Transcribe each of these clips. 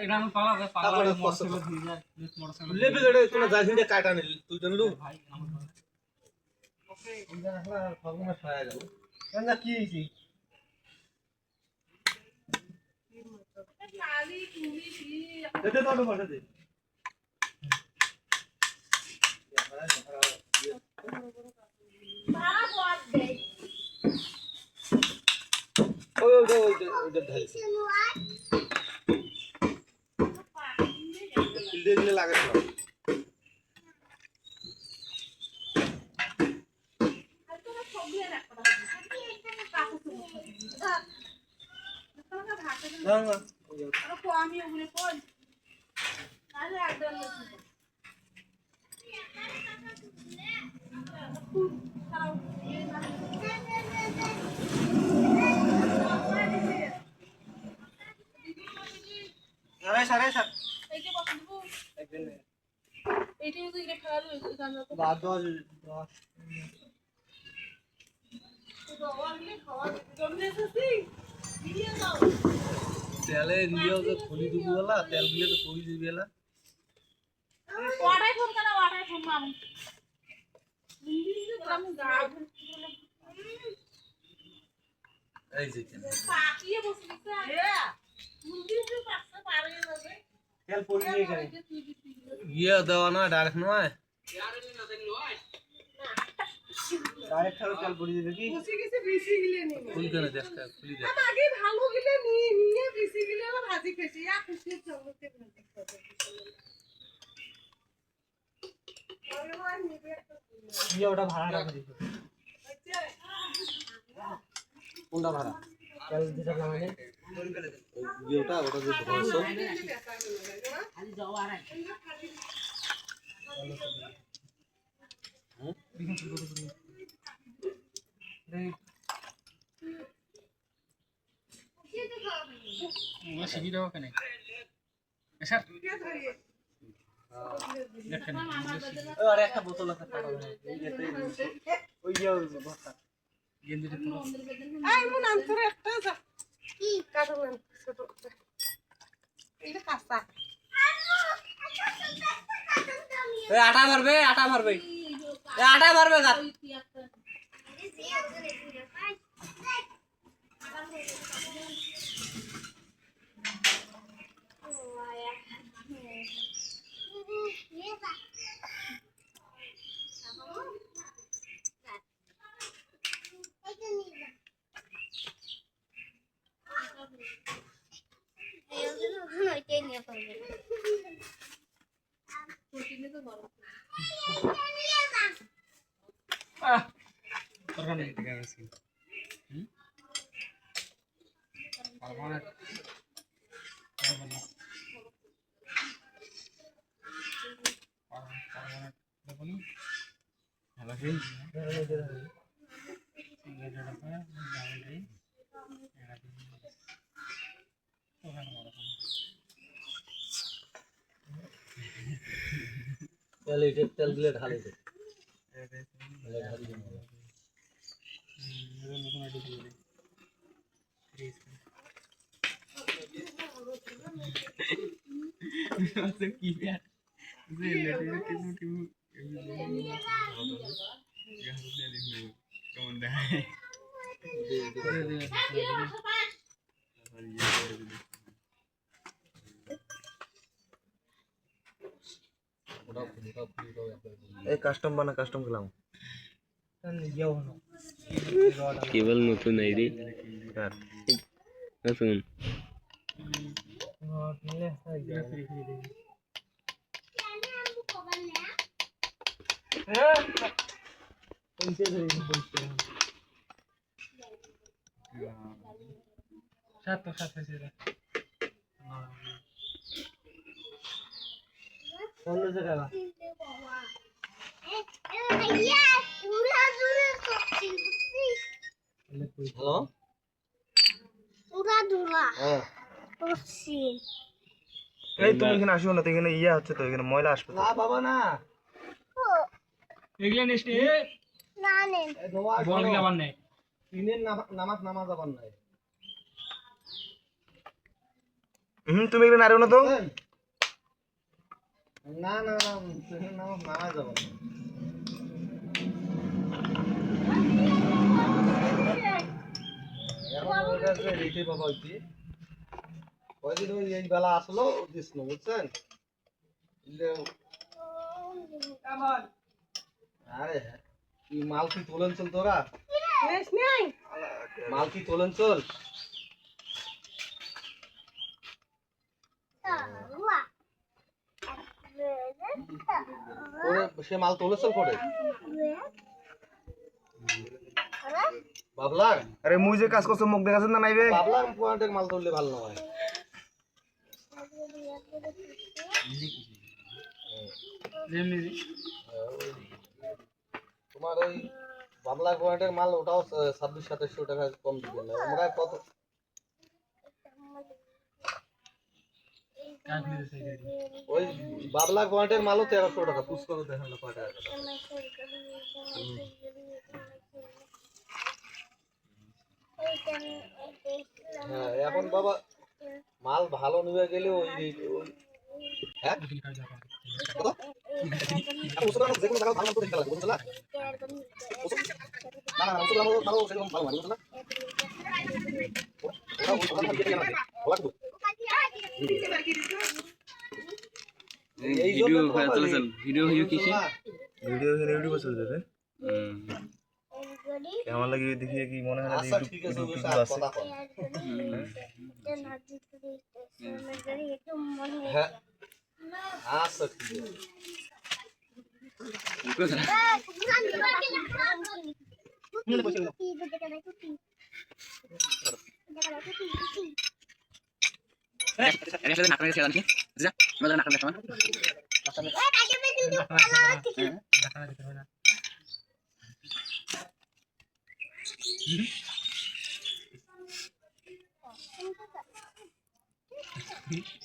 এটা আমি পালা পালা মোটরসাইকেল দিয়ে যায় মোটরসাইকেল লেবে গড়ে তোরা যাইছিস কাটা নিল তুই জানলু ভাই আমার ওকে ইন্দা রাখলা ফাগুমে ছায়া গেল কেননা কি হইছি কালি কুলি কি দে তো বসে দে ভাড়া বল দে ওই ঢালছি ফিল্ডে দিলে লাগে তো আর তোরা সবই রাখতে হবে না না আর কো আমি ওগুলো কোন আরে একদম সারে এই যে বসে দেবো একদিন এইটা তো এটা ফেলালো জানো তো বাদল 10 তো ওগুলো খাওয়া জমনে এসেছি দিয়ে দাও তেলে দিও তো খুলি দিব वाला তেল দিলে তো খুলি দিবি वाला ওয়াটাই ফোন করা ওয়াটাই ফোন মাম আমি গা এই যে কেন পাকিয়ে বসে দিছে মুন্দির যে পাশে পারে যাবে তেল পড়ি দিয়ে করে ইয়া দাও না ডাইরেক্ট নয় ডাইরেক্ট খালো তেল পড়ি দিবে কি বসে গেছে বেশি গিলে নি ফুল করে দেখটা খুলি দেখ আমি আগে ভালো গিলে নিয়ে বেশি গিলে আবার ভাজি খেয়েছি ইয়া খুশি চলতে ভাজি খাবে ইয়া ওটা ভাড়া রাখা দিছো কোনটা ভাড়া তেল দিতে লাগে ইয়েটা ওটা যে বসো খালি যাও আর ওগুলো শিখি দাও কেন স্যার দেখেন আর একটা বোতল আছে পাঠাবো ওই যে বস্তা গেঞ্জিটা তো এই মন আনছরে একটা যা কি কাটো না ছোট এটা কাঁচা এই আটা মারবে এই আটা মারবে গাত দরকার নেই ঠিক আছে কার্বনেট দেখুন ভালো কি সিঙ্গেল ডাটা ডাবল রে তেল দিলে ঢালে দে কি ব্যাট যে কেমন দেখায় এই কাস্টম বানা কাস্টম খেলাম केवल नतून आईडी नतून সাত হয়েছে অন্য জায়গা হ্যালো এই তুমি এখানে আসিও না তো এখানে ইয়া হচ্ছে তো এখানে ময়লা আসবে না বাবা না এগুলা নেক্সট না নেন বল গিলা বান নাই তিনের নামাজ নামাজ আবার নাই তুমি এগুলো নাড়িও না তো। না না না না না যাব রেখে বাবা হইছি কয়দিন ওই এই বেলা আসলো দিস না বুঝছেন আরে কি মাল কি তোলেন চল তোরা নেস নাই মাল কি তোলেন চল সে মাল তোলে চল করে বাবলার আরে মুই যে কাজ করছো মুখ দেখাছেন না নাইবে। বাবলার পয়েন্টের মাল তুললে ভালো নয় তোমার ওই বাবলা পয়েন্টের মাল ওটাও 26-2700 টাকা কম দিবেন না আমরা কত ওই বাবলা পয়েন্টের মালও 1300 টাকা পুষ করে দেখেন না কয় টাকা হ্যাঁ এখন বাবা মাল ভালো নিয়ে গেলে ওই হ্যাঁ কত ওসব আমরা যেকোনো জায়গায় ভালো মাল তো দেখতে লাগবে বুঝছো না না না ওসব আমরা ভালো সেরকম ভালো মাল বুঝছো না ওরা ওসব আমরা দিয়ে না ওরা তো এই ভিডিও চলছে ভিডিও কিসে ভিডিও চলে যাবে। আমার লাগে দেখিয়ে কি মনে হয় না আচ্ছা ঠিক আছে ইউটিউব ওই আছে। কথা কর হ্যাঁ আচ্ছা ঠিক আছে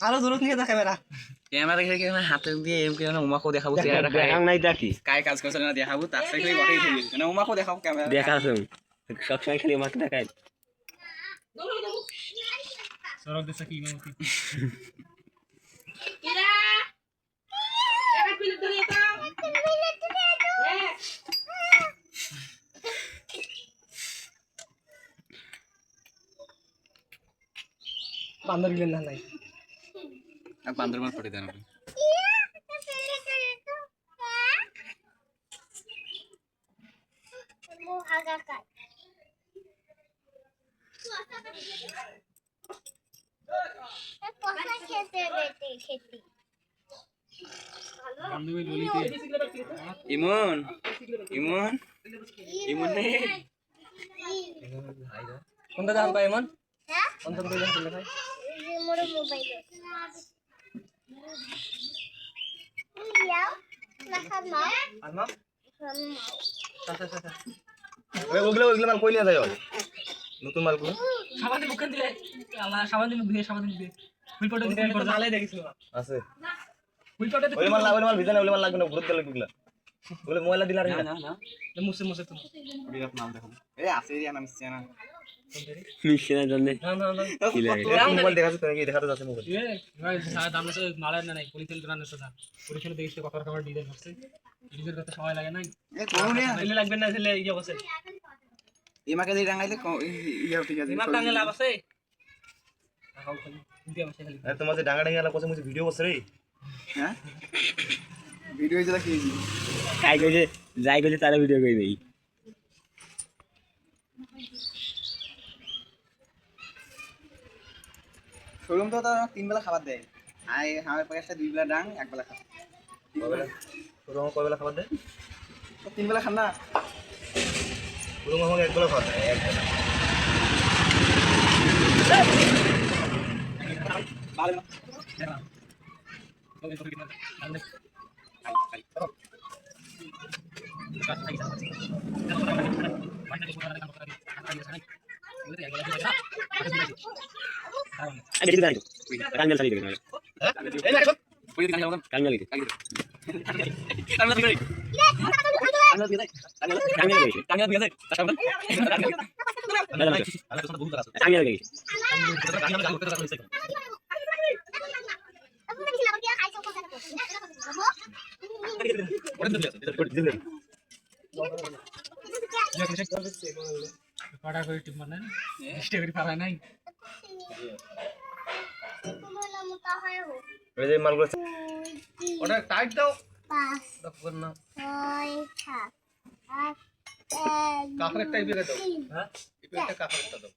আরো দূরত নিয়ে দেখা বেড়া ক্যামেরা দেখে হাতে দিয়ে এম কেন উমাকে দেখাবো চেহারা দেখাং নাই দেখি কাই কাজ করছ না দেখাবো তার সাথে গটেই থই না উমাকে দেখাবো ক্যামেরা দেখাছো সব সময় খালি উমাকে দেখাই সরব দেশা কি মতি বান্দর গিলেন না নাই আর বান্দরবান পড়ে দেন বান্ধবী ললিতে ইমন ইমন ইমন নে কোনটা দাম পাই এমন কোনটা করে দাম করলে ভাই মোর মোবাইল ইয়াও না খামা আর না ওগুলো মাল কই নিয়ে যায় নতুন মালগুলো সাবান দিয়ে মুখ দিলে আল্লাহ সাবান দিয়ে মুখ দিয়ে ফুল পটে দিয়ে করে আলাই দেখিছিল আছে ফুল পটে ওই মাল ভিজা না ওই মাল লাগবে না ভূত গেল গুলা ওগুলো মোবাইল দিলা না না না মুছে মুছে তুমি বিরাট নাম দেখো এই আছে রে নাম মিশছে না মিশে না জানে না না না কি লাগে মোবাইল দেখাচ্ছে তো নাকি দেখাতে যাচ্ছে মোবাইল এ ভাই সারা দাম আছে মালের না নাই পলিথিন গ্রান আছে দাম পলিথিন দেখিস কত রকমের ডিজাইন আছে ডিজাইন করতে সময় লাগে না এ কোন রে দিলে লাগবে না দিলে ইয়া বসে এমাকে দিয়ে রাঙাইলে ইয়া ঠিক আছে দিমাগ টাঙ্গে লাভ আছে আকাউ খালি দিয়া বসে খালি আরে তোমার যে ডাঙ্গা ডাঙ্গা কোসে মুছে ভিডিও করছ রে হ্যাঁ ভিডিও যেটা কি কাই কইছে যাই কইছে তার ভিডিও কই দেই শোরুম তো 3 বেলা খাবার দেয় আই আমার পয়সা 2 বেলা ডাং 1 বেলা খাবার পুরো কয় বেলা খাবার দেয় 3 বেলা খান না পুরো আমাকে এক বেলা খাবার দেয় এক বেলা ভালো না ওকে তো কিনা তাহলে আমি দেখি দাঁড়াই কাল মেল সারি দেখি এই দেখো কই দিন কাল মেল দেখি কাল মেল দেখি কাল মেল দেখি কাল মেল দেখি আরে তো বহুত আছে কাল মেল দেখি আমি কটা করে টিপ মানে 20 করে পারায় নাই এই যে মালগুলো ওটা টাইট দাও তখন না কাপড় একটা ইপে দাও হ্যাঁ ইপে একটা কাপড় একটা দাও